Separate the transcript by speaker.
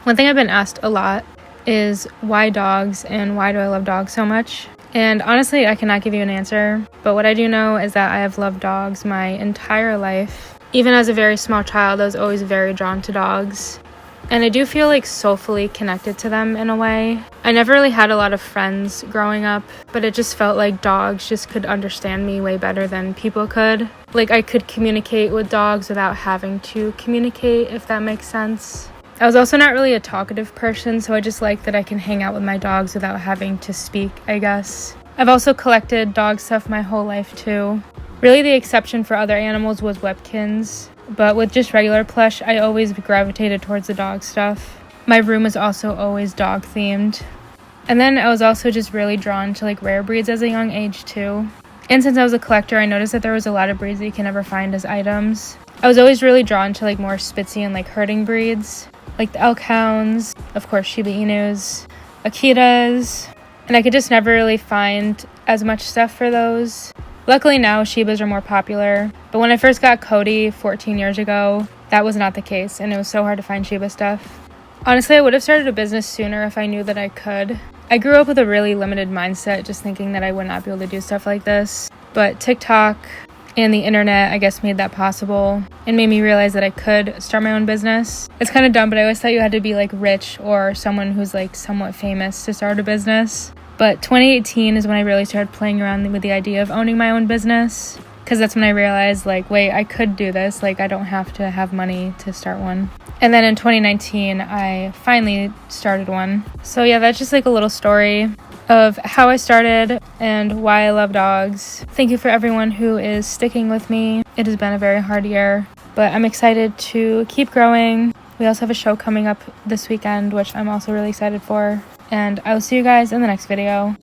Speaker 1: One thing I've been asked a lot is why dogs and why do I love dogs so much? And honestly, I cannot give you an answer, but what I do know is that I have loved dogs my entire life. Even as a very small child, I was always very drawn to dogs. And I do feel like soulfully connected to them in a way. I never really had a lot of friends growing up, but it just felt like dogs just could understand me way better than people could. Like I could communicate with dogs without having to communicate, if that makes sense. I was also not really a talkative person, so I just like that I can hang out with my dogs without having to speak, I guess. I've also collected dog stuff my whole life too. Really the exception for other animals was Webkinz. But with just regular plush, I always gravitated towards the dog stuff. My room was also always dog themed. And then I was also just really drawn to like rare breeds as a young age too. And since I was a collector, I noticed that there was a lot of breeds that you can never find as items. I was always really drawn to like more Spitzy and like herding breeds, like the elk hounds, of course Shiba Inus, Akitas, and I could just never really find as much stuff for those. Luckily now Shibas are more popular, but when I first got Cody 14 years ago, that was not the case, and it was so hard to find Shiba stuff. Honestly, I would have started a business sooner if I knew that I could. I grew up with a really limited mindset, just thinking that I would not be able to do stuff like this, but TikTok and the internet, I guess, made that possible and made me realize that I could start my own business. It's kind of dumb, but I always thought you had to be like rich or someone who's like somewhat famous to start a business. But 2018 is when I really started playing around with the idea of owning my own business, because that's when I realized, like, wait, I could do this. Like, I don't have to have money to start one. And then in 2019, I finally started one. So yeah, that's just like a little story of how I started and why I love dogs. Thank you for everyone who is sticking with me. It has been a very hard year, but I'm excited to keep growing. We also have a show coming up this weekend, which I'm also really excited for. And I will see you guys in the next video.